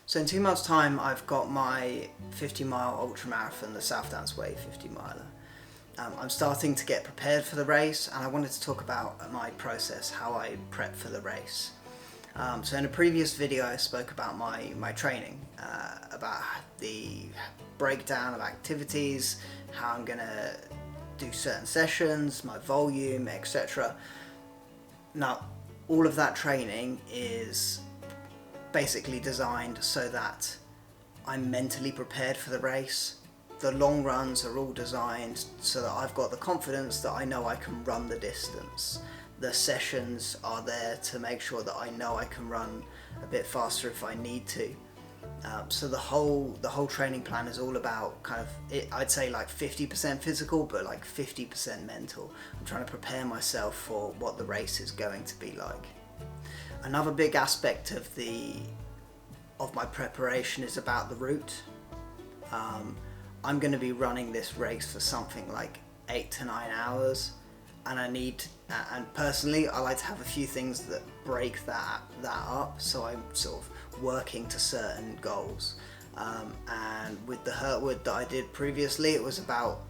So in 2 months' time, I've got my 50-mile ultramarathon, the South Downs Way 50 miler. I'm starting to get prepared for the race, and I wanted to talk about my process, how I prep for the race. So in a previous video, I spoke about my training, about the breakdown of activities, how I'm going to do certain sessions, my volume, etc. Now, all of that training is basically designed so that I'm mentally prepared for the race. The long runs are all designed so that I've got the confidence that I know I can run the distance. The sessions are there to make sure that I know I can run a bit faster if I need to. So the whole training plan is all about I'd say like 50% physical, but like 50% mental. I'm trying to prepare myself for what the race is going to be like. Another big aspect of my preparation is about the route. I'm going to be running this race for something like 8 to 9 hours, and personally I like to have a few things that break that up, so I'm sort of working to certain goals. And with the Hurtwood that I did previously, it was about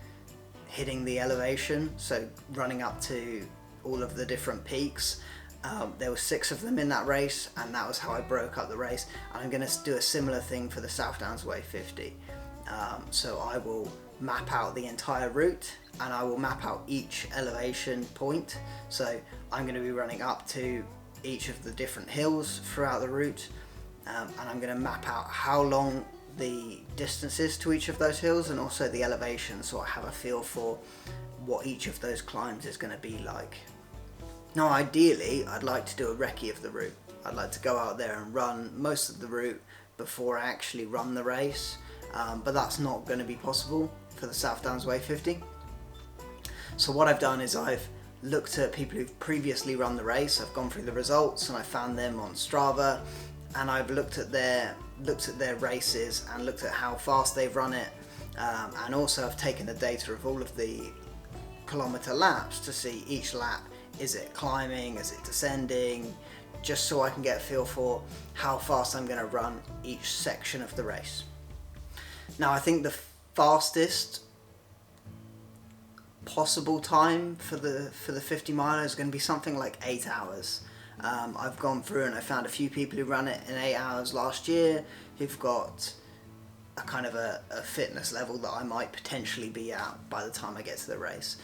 hitting the elevation, so running up to all of the different peaks. There were 6 of them in that race, and that was how I broke up the race. And I'm going to do a similar thing for the South Downs Way 50. So I will map out the entire route, and I will map out each elevation point. So I'm going to be running up to each of the different hills throughout the route, and I'm going to map out how long the distance is to each of those hills, and also the elevation, so I have a feel for what each of those climbs is going to be like. Now, ideally, I'd like to do a recce of the route. I'd like to go out there and run most of the route before I actually run the race, but that's not going to be possible for the South Downs Way 50. So what I've done is I've looked at people who've previously run the race. I've gone through the results and I found them on Strava, and I've looked at their races and looked at how fast they've run it, and also I've taken the data of all of the kilometre laps to see each lap. Is it climbing? Is it descending? Just so I can get a feel for how fast I'm going to run each section of the race. Now, I think the fastest possible time for the 50 miler is going to be something like 8 hours. I've gone through and I found a few people who ran it in 8 hours last year who've got a kind of a fitness level that I might potentially be at by the time I get to the race.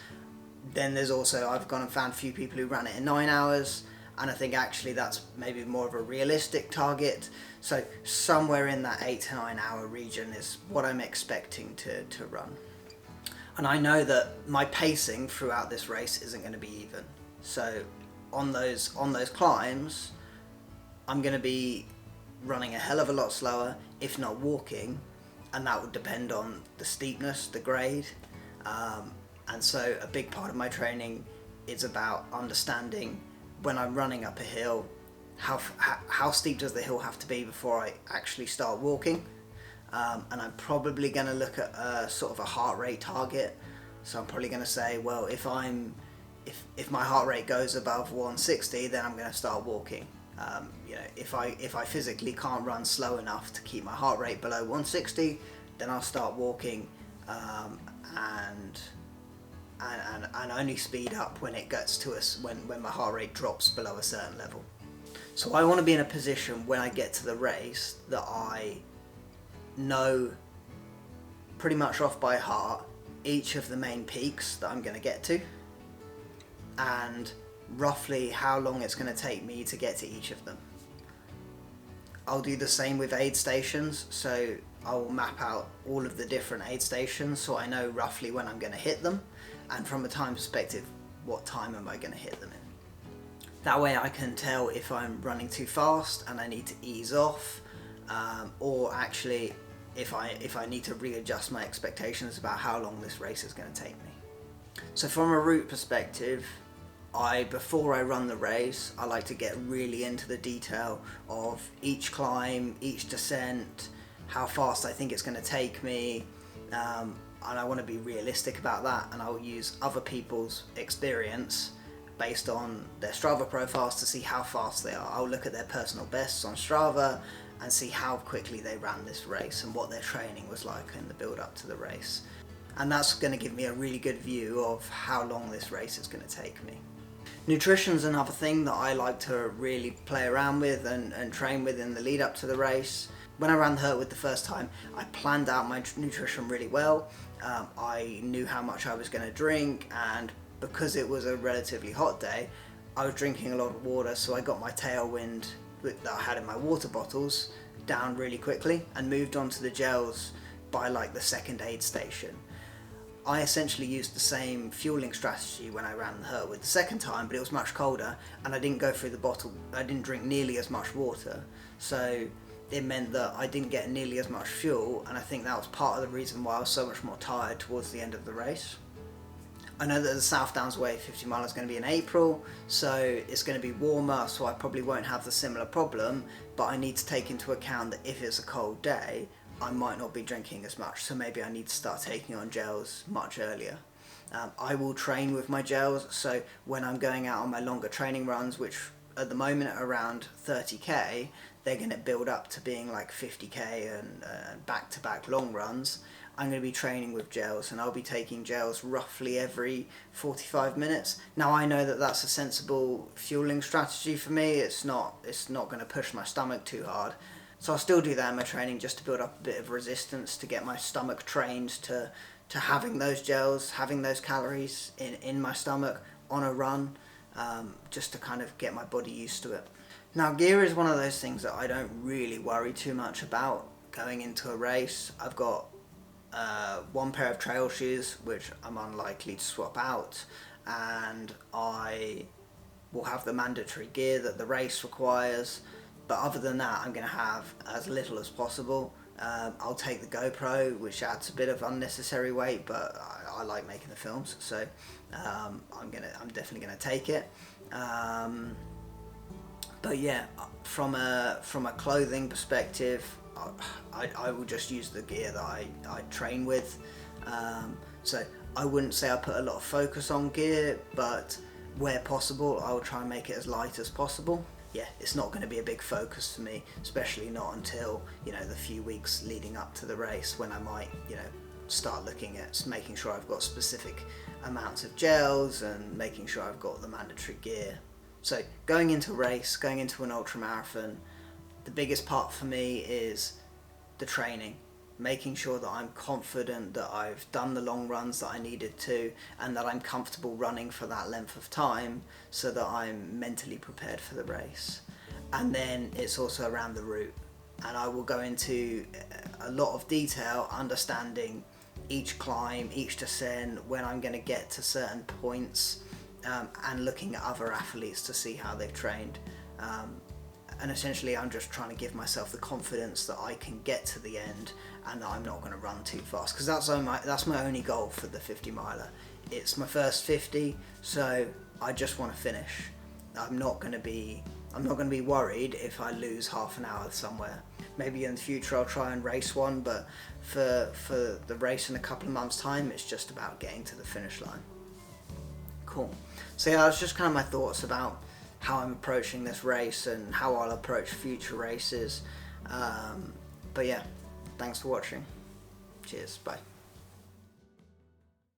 Then there's also, I've gone and found a few people who ran it in 9 hours, and I think actually that's maybe more of a realistic target. So somewhere in that 8 to 9 hour region is what I'm expecting to run. And I know that my pacing throughout this race isn't going to be even. So on those climbs, I'm going to be running a hell of a lot slower, if not walking, and that would depend on the steepness, the grade. And so a big part of my training is about understanding when I'm running up a hill, how steep does the hill have to be before I actually start walking. And I'm probably going to look at a sort of a heart rate target. So I'm probably going to say, well, if my heart rate goes above 160, then I'm going to start walking. If I physically can't run slow enough to keep my heart rate below 160, then I'll start walking, and only speed up when it gets to when my heart rate drops below a certain level. So I want to be in a position when I get to the race that I know pretty much off by heart each of the main peaks that I'm going to get to, and roughly how long it's going to take me to get to each of them. I'll do the same with aid stations, so I'll map out all of the different aid stations so I know roughly when I'm going to hit them, and from a time perspective, what time am I going to hit them in. That way I can tell if I'm running too fast and I need to ease off, or actually if I need to readjust my expectations about how long this race is going to take me. So from a route perspective, before I run the race, I like to get really into the detail of each climb, each descent, how fast I think it's going to take me, and I want to be realistic about that, and I'll use other people's experience based on their Strava profiles to see how fast they are. I'll look at their personal bests on Strava and see how quickly they ran this race and what their training was like in the build up to the race. And that's going to give me a really good view of how long this race is going to take me. Nutrition's another thing that I like to really play around with and train with in the lead up to the race. When I ran the Hurtwood the first time, I planned out my nutrition really well. I knew how much I was going to drink, and because it was a relatively hot day, I was drinking a lot of water, so I got my tailwind that I had in my water bottles down really quickly and moved on to the gels by like the second aid station. I essentially used the same fueling strategy when I ran the Hurtwood the second time, but it was much colder and I didn't go through the bottle, I didn't drink nearly as much water, so it meant that I didn't get nearly as much fuel, and I think that was part of the reason why I was so much more tired towards the end of the race. I know that the South Downs Way 50 mile is going to be in April, so it's going to be warmer, so I probably won't have the similar problem, but I need to take into account that if it's a cold day, I might not be drinking as much, so maybe I need to start taking on gels much earlier. I will train with my gels, so when I'm going out on my longer training runs, which at the moment are around 30k, they're going to build up to being like 50k and back-to-back long runs. I'm going to be training with gels, and I'll be taking gels roughly every 45 minutes. Now I know that that's a sensible fueling strategy for me. It's not going to push my stomach too hard. So I'll still do that in my training just to build up a bit of resistance, to get my stomach trained to having those gels, having those calories in my stomach on a run, just to kind of get my body used to it. Now gear is one of those things that I don't really worry too much about going into a race. I've got one pair of trail shoes which I'm unlikely to swap out, and I will have the mandatory gear that the race requires. But other than that, I'm going to have as little as possible. I'll take the GoPro, which adds a bit of unnecessary weight, but I like making the films, so I'm definitely gonna take it. But yeah, from a clothing perspective, I will just use the gear that I train with. So I wouldn't say I put a lot of focus on gear, but where possible, I will try and make it as light as possible. Yeah, it's not going to be a big focus for me, especially not until, the few weeks leading up to the race, when I might, start looking at making sure I've got specific amounts of gels and making sure I've got the mandatory gear. So going into a race, going into an ultramarathon, the biggest part for me is the training. Making sure that I'm confident that I've done the long runs that I needed to, and that I'm comfortable running for that length of time, so that I'm mentally prepared for the race. And then it's also around the route, and I will go into a lot of detail understanding each climb, each descent, when I'm going to get to certain points, and looking at other athletes to see how they've trained. And essentially I'm just trying to give myself the confidence that I can get to the end and that I'm not going to run too fast, because that's my only goal for the 50 miler. It's my first 50, so I just want to finish. I'm not going to be worried if I lose half an hour somewhere. Maybe in the future I'll try and race one, but for the race in a couple of months' time, it's just about getting to the finish line. Cool. So yeah, that's just kind of my thoughts about how I'm approaching this race and how I'll approach future races. But yeah, thanks for watching. Cheers, bye.